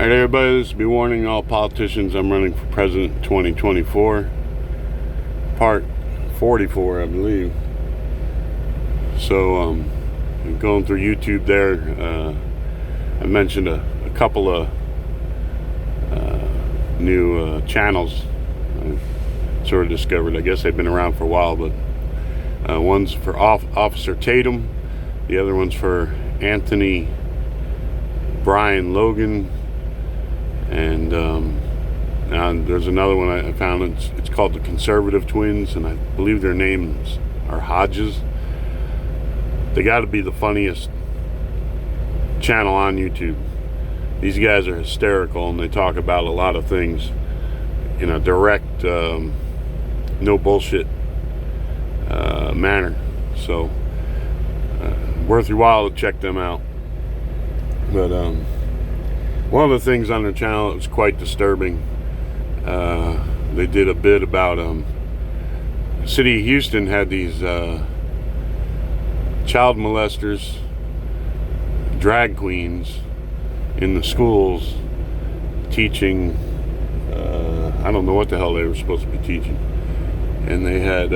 Alright everybody, this will be warning all politicians I'm running for president 2024. Part 44, I believe. So, going through YouTube there, I mentioned a couple of new channels I sort of discovered. I guess they've been around for a while, but one's for Officer Tatum, the other one's for Anthony Brian Logan, and there's another one I found. It's called the Conservative Twins, and I believe their names are Hodges. They got to be the funniest channel on YouTube. These guys are hysterical, and they talk about a lot of things in a direct, no bullshit manner. So worth your while to check them out. But one of the things on their channel that was quite disturbing, they did a bit about the city of Houston had these child molesters, drag queens in the schools teaching, I don't know what the hell they were supposed to be teaching. And they had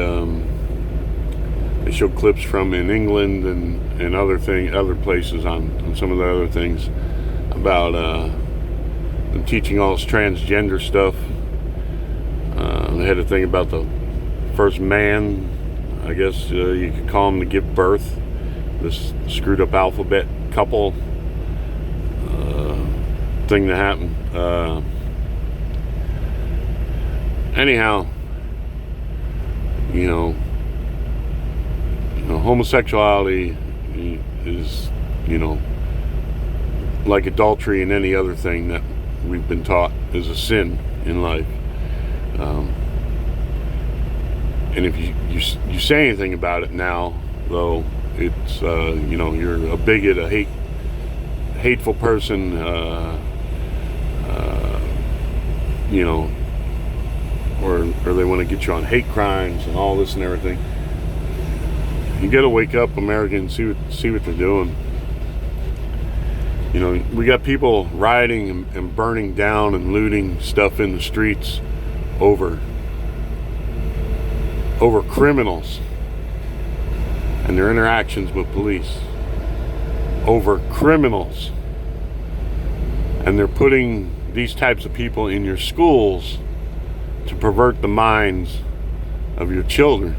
they showed clips from in England and other places on some of the other things about them teaching all this transgender stuff. They had a thing about the first man, I guess you could call him, to give birth. This screwed up alphabet couple thing that happened. Anyhow, you know, homosexuality is, like adultery and any other thing that we've been taught is a sin in life. And if you say anything about it now, though, it's you're a bigot, a hateful person, or they want to get you on hate crimes and all this and everything. You got to wake up, Americans, see what they're doing. We got people rioting and burning down and looting stuff in the streets over criminals and their interactions with police. Over criminals. And they're putting these types of people in your schools to pervert the minds of your children.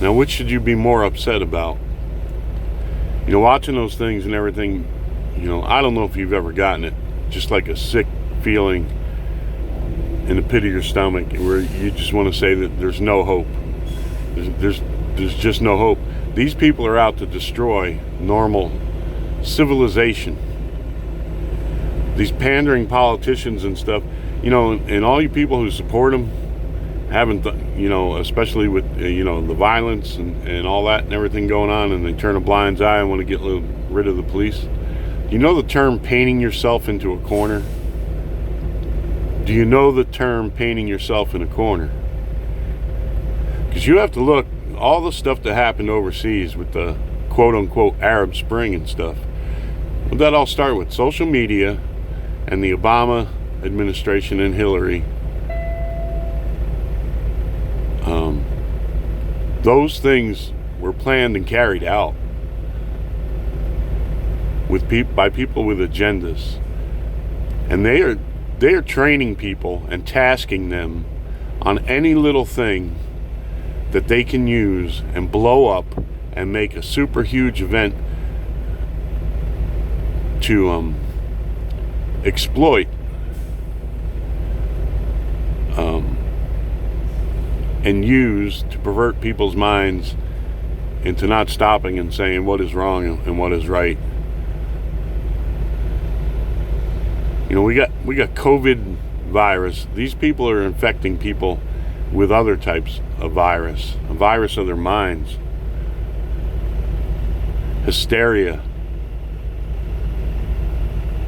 Now, which should you be more upset about? Watching those things and everything, I don't know if you've ever gotten it, just like a sick feeling in the pit of your stomach where you just want to say that there's no hope. There's just no hope. These people are out to destroy normal civilization. These pandering politicians and stuff, and all you people who support them haven't, especially with, the violence and all that and everything going on, and they turn a blind eye and want to get rid of the police. You know the term painting yourself into a corner? Do you know the term painting yourself in a corner? Because you have to look, all the stuff that happened overseas with the quote-unquote Arab Spring and stuff. Well, that all started with social media and the Obama administration and Hillary. Those things were planned and carried out by people with agendas, and they are training people and tasking them on any little thing that they can use and blow up and make a super huge event to exploit and use to pervert people's minds into not stopping and saying what is wrong and what is right. We got COVID virus. These people are infecting people with other types of virus, a virus of their minds. Hysteria.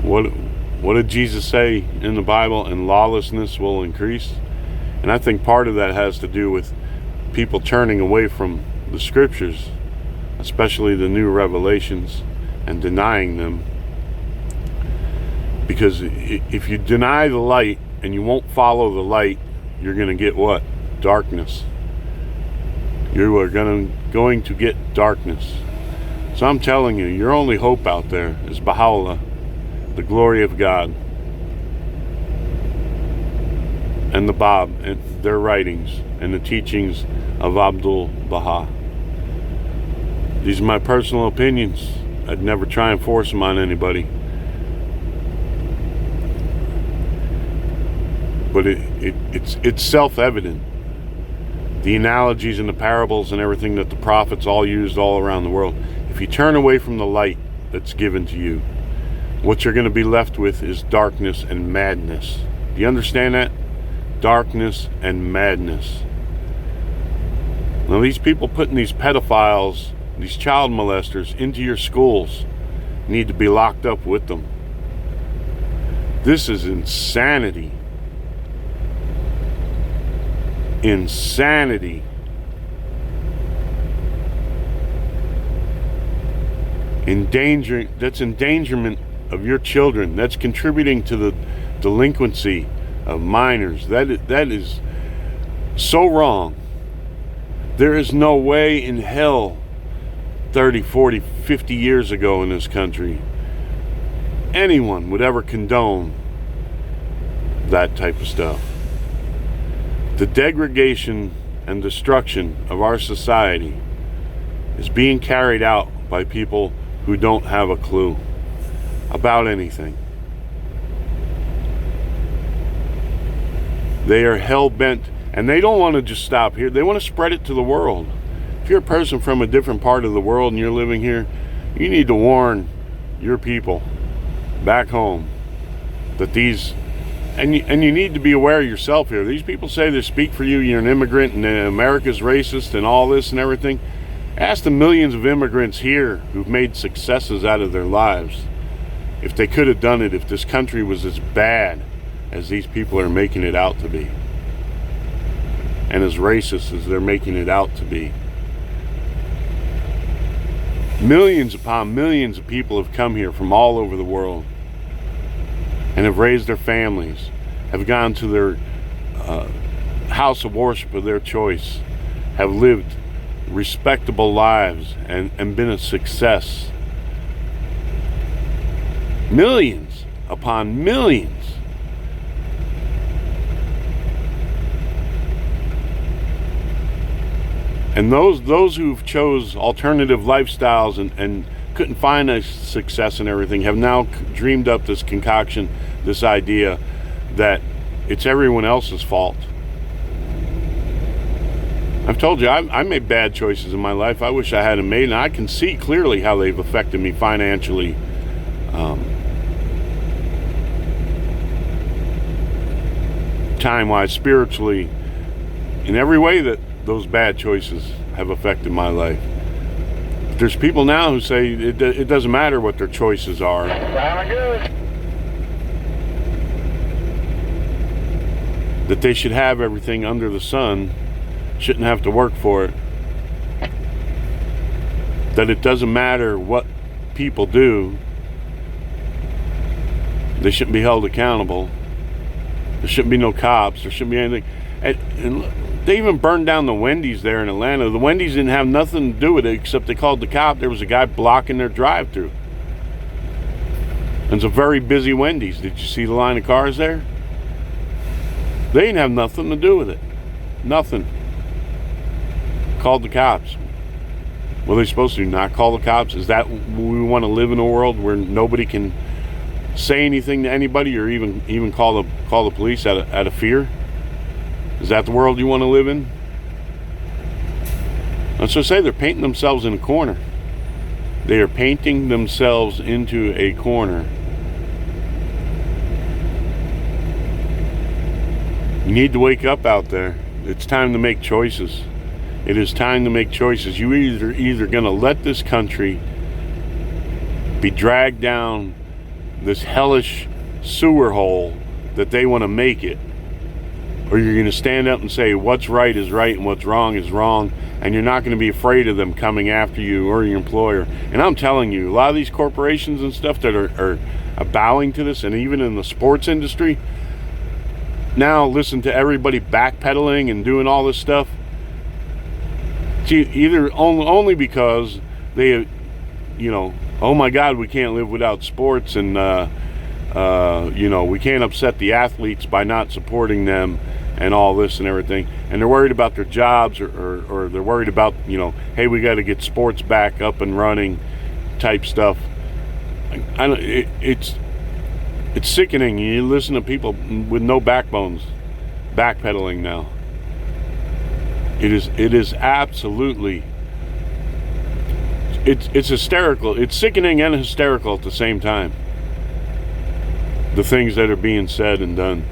What did Jesus say in the Bible? And lawlessness will increase. And I think part of that has to do with people turning away from the scriptures, especially the new revelations, and denying them. Because if you deny the light and you won't follow the light, you're going to get what? Darkness. You are going to get darkness. So I'm telling you, your only hope out there is Baha'u'llah, the glory of God, and the Bab, and their writings, and the teachings of Abdul Baha. These are my personal opinions. I'd never try and force them on anybody. But it's self-evident. The analogies and the parables and everything that the prophets all used all around the world. If you turn away from the light that's given to you, what you're going to be left with is darkness and madness. Do you understand that? Darkness and madness. Now these people putting these pedophiles, these child molesters into your schools need to be locked up with them. This is insanity. Insanity. That's endangerment of your children. That's contributing to the delinquency of minors. That is so wrong. There is no way in hell 30, 40, 50 years ago in this country anyone would ever condone that type of stuff. The degradation and destruction of our society is being carried out by people who don't have a clue about anything. They are hell-bent, and they don't want to just stop here. They want to spread it to the world. If you're a person from a different part of the world and you're living here, you need to warn your people back home that these, and you need to be aware yourself here. These people say they speak for you, you're an immigrant and America's racist and all this and everything. Ask the millions of immigrants here who've made successes out of their lives if they could have done it if this country was as bad as these people are making it out to be, and as racist as they're making it out to be. Millions upon millions of people have come here from all over the world and have raised their families, have gone to their house of worship of their choice, have lived respectable lives and been a success. Millions upon millions. And those who've chose alternative lifestyles and couldn't find a success and everything have now dreamed up this concoction, this idea that it's everyone else's fault. I've told you, I made bad choices in my life I wish I hadn't made, and I can see clearly how they've affected me financially. Time-wise, spiritually, in every way that those bad choices have affected my life. But there's people now who say it doesn't matter what their choices are. That they should have everything under the sun, shouldn't have to work for it. That it doesn't matter what people do, they shouldn't be held accountable. There shouldn't be no cops. There shouldn't be anything. And they even burned down the Wendy's there in Atlanta. The Wendy's didn't have nothing to do with it except they called the cop. There was a guy blocking their drive-through. And it's a very busy Wendy's. Did you see the line of cars there? They didn't have nothing to do with it. Nothing. Called the cops. What are they supposed to do? Not call the cops? Is that we want to live in a world where nobody can say anything to anybody or even call the police out of fear? Is that the world you want to live in? Let's just say they're painting themselves in a corner. They are painting themselves into a corner. You need to wake up out there. It's time to make choices. It is time to make choices. You either going to let this country be dragged down this hellish sewer hole that they want to make it, or you're going to stand up and say what's right is right and what's wrong is wrong, and you're not going to be afraid of them coming after you or your employer. And I'm telling you, a lot of these corporations and stuff that are bowing to this, and even in the sports industry, now listen to everybody backpedaling and doing all this stuff. Either only because they, oh my God, we can't live without sports, and we can't upset the athletes by not supporting them and all this and everything, and they're worried about their jobs, or they're worried about, hey, we got to get sports back up and running type stuff. It's sickening. You listen to people with no backbones backpedaling now. It is absolutely, it's hysterical. It's sickening and hysterical at the same time, the things that are being said and done.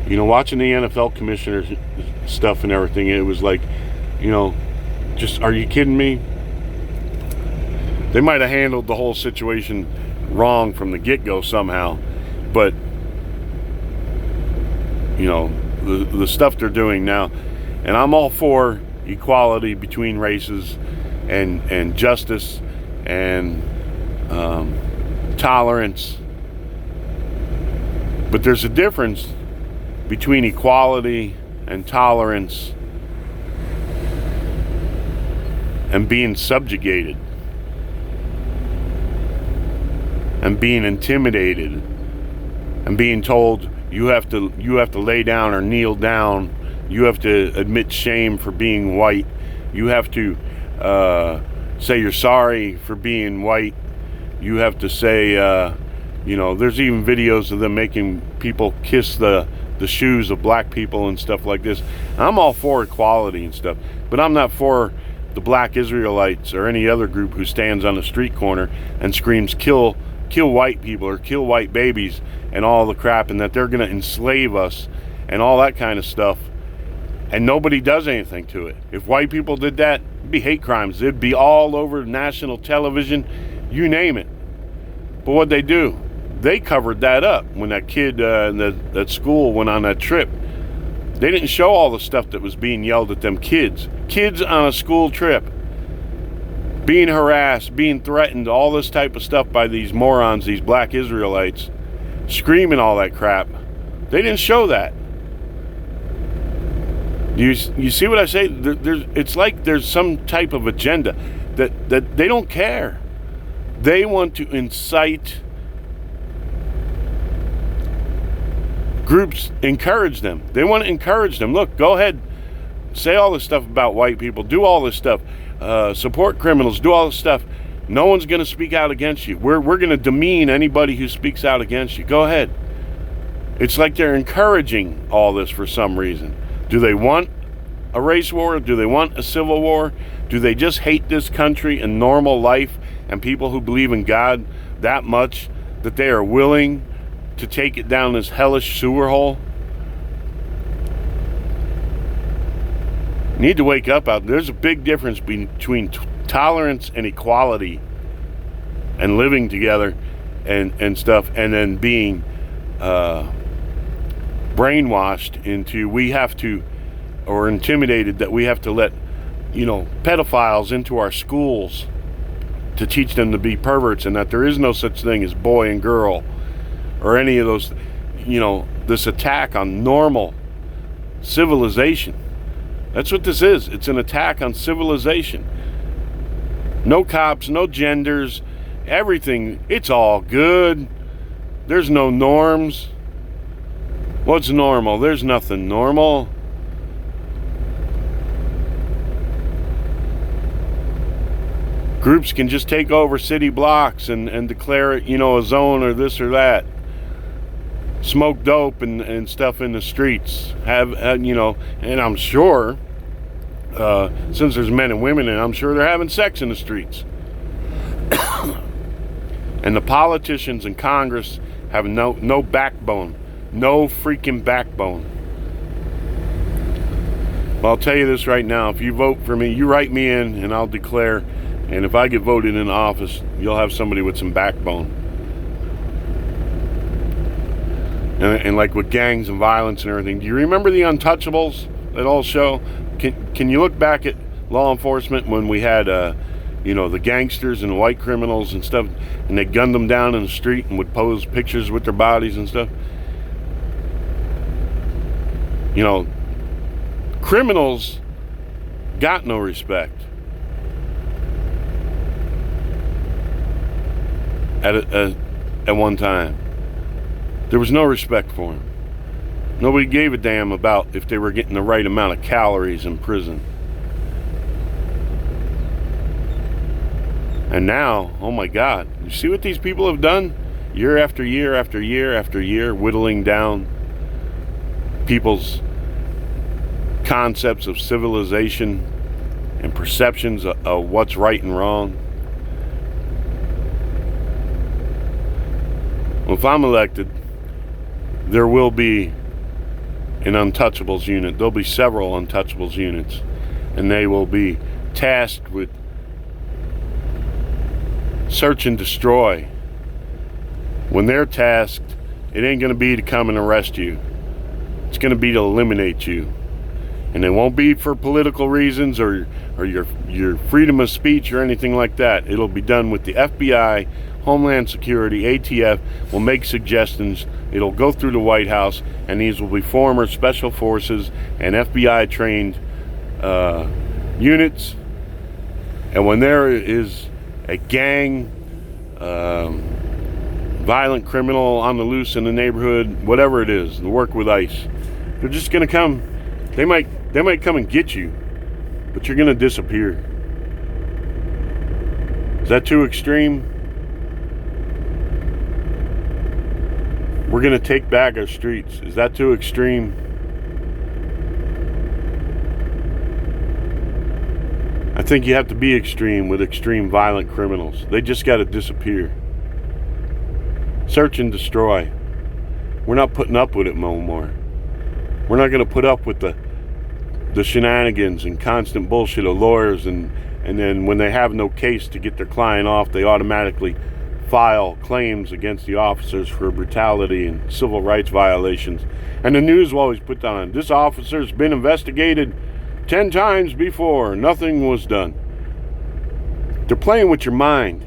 Watching the NFL commissioner stuff and everything, it was like, just, are you kidding me? They might have handled the whole situation wrong from the get-go somehow, but the stuff they're doing now. And I'm all for equality between races and justice and tolerance. But there's a difference between equality and tolerance and being subjugated and being intimidated and being told you have to lay down or kneel down. You have to admit shame for being white. You have to say you're sorry for being white. You have to say, there's even videos of them making people kiss the shoes of black people and stuff like this. I'm all for equality and stuff, but I'm not for the black Israelites or any other group who stands on a street corner and screams, kill white people or kill white babies and all the crap, and that they're going to enslave us and all that kind of stuff. And nobody does anything to it. If white people did that, it'd be hate crimes. It'd be all over national television, you name it. But what'd they do? They covered that up when that kid at school went on that trip. They didn't show all the stuff that was being yelled at them kids. Kids on a school trip, being harassed, being threatened, all this type of stuff by these morons, these black Israelites, screaming all that crap. They didn't show that. You see what I say? It's like there's some type of agenda that they don't care. They want to incite groups, encourage them. They want to encourage them. Look, go ahead, say all this stuff about white people, do all this stuff, support criminals, do all this stuff. No one's going to speak out against you. We're going to demean anybody who speaks out against you. Go ahead. It's like they're encouraging all this for some reason. Do they want a race war? Do they want a civil war? Do they just hate this country and normal life and people who believe in God that much that they are willing to take it down this hellish sewer hole? Need to wake up out there. There's a big difference between tolerance and equality and living together and stuff, and then being brainwashed into or intimidated that we have to let pedophiles into our schools to teach them to be perverts, and that there is no such thing as boy and girl or any of those, this attack on normal civilization. That's what this is. It's an attack on civilization. No cops, no genders, everything. It's all good. There's no norms. What's normal? There's nothing normal. Groups can just take over city blocks and declare it, a zone or this or that. Smoke dope and stuff in the streets. And I'm sure, since there's men and women, and I'm sure they're having sex in the streets. And the politicians in Congress have no backbone. No freaking backbone. Well, I'll tell you this right now. If you vote for me, you write me in and I'll declare. And if I get voted in office, you'll have somebody with some backbone. and like with gangs and violence and everything. Do you remember the Untouchables, that old show? Can you look back at law enforcement when we had the gangsters and the white criminals and stuff, and they gunned them down in the street and would pose pictures with their bodies and stuff? Criminals got no respect. At one time, there was no respect for them. Nobody gave a damn about if they were getting the right amount of calories in prison. And now, oh my God, you see what these people have done? Year after year after year after year, whittling down people's concepts of civilization and perceptions of what's right and wrong. Well, if I'm elected, there will be an Untouchables unit. There'll be several Untouchables units, and they will be tasked with search and destroy. When they're tasked, it ain't going to be to come and arrest you. It's going to be to eliminate you. And it won't be for political reasons or your freedom of speech or anything like that. It'll be done with the FBI, Homeland Security, ATF will make suggestions. It'll go through the White House, and these will be former Special Forces and FBI trained units. And when there is a gang, violent criminal on the loose in the neighborhood, whatever it is, to work with ICE, they're just going to come. They might come and get you, but you're going to disappear. Is that too extreme? We're going to take back our streets. Is that too extreme? I think you have to be extreme with extreme violent criminals. They just got to disappear. Search and destroy. We're not putting up with it no more. We're not going to put up with the shenanigans and constant bullshit of lawyers, and then when they have no case to get their client off, they automatically file claims against the officers for brutality and civil rights violations. And the news will always put down, this officer's been investigated 10 times before, nothing was done. They're playing with your mind.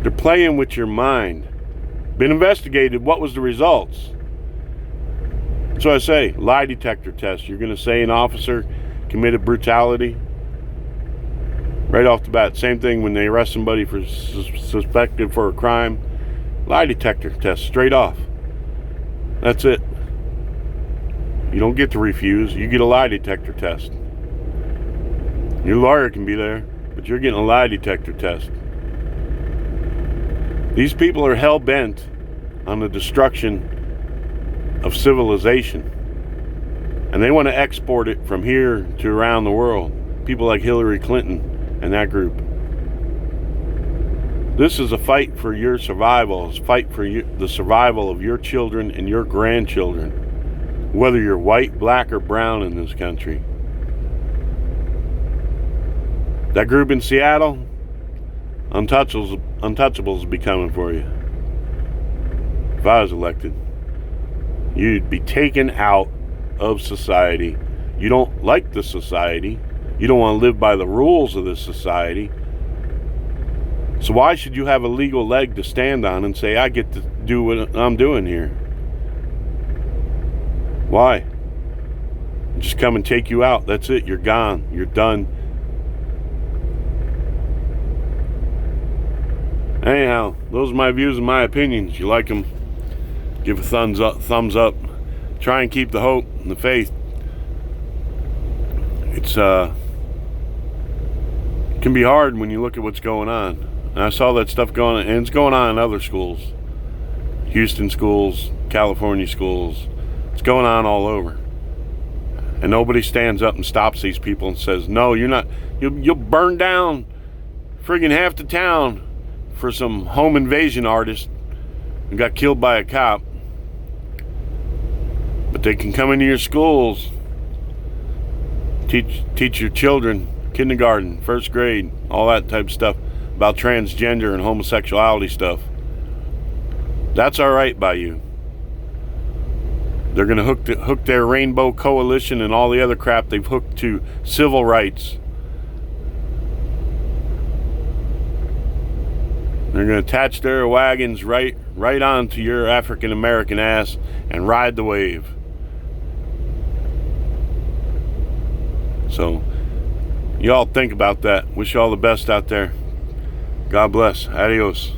They're playing with your mind. Been investigated, what was the results? So I say, lie detector test. You're going to say an officer committed brutality right off the bat. Same thing when they arrest somebody for suspected for a crime. Lie detector test, straight off. That's it. You don't get to refuse. You get a lie detector test. Your lawyer can be there, but you're getting a lie detector test. These people are hell-bent on the destruction of civilization, and they want to export it from here to around the world. People like Hillary Clinton and that group. This is a fight for your survival. It's a fight for the survival of your children and your grandchildren, whether you're white, black, or brown in this country. That group in Seattle, Untouchables will be coming for you. If I was elected, you'd be taken out of society. You don't like the society. You don't want to live by the rules of this society. So why should you have a legal leg to stand on and say, I get to do what I'm doing here? Why? Just come and take you out. That's it. You're gone. You're done. Anyhow, those are my views and my opinions. You like them, give a thumbs up. Try and keep the hope and the faith. It can be hard when you look at what's going on. And I saw that stuff going on, and it's going on in other schools. Houston schools, California schools. It's going on all over. And nobody stands up and stops these people and says, no, you're not. You'll burn down friggin' half the town for some home invasion artist who got killed by a cop. But they can come into your schools, teach your children, kindergarten, first grade, all that type of stuff about transgender and homosexuality stuff. That's all right by you. They're going to hook their Rainbow Coalition and all the other crap they've hooked to civil rights. They're going to attach their wagons right onto your African American ass and ride the wave. So, y'all think about that. Wish you all the best out there. God bless. Adios.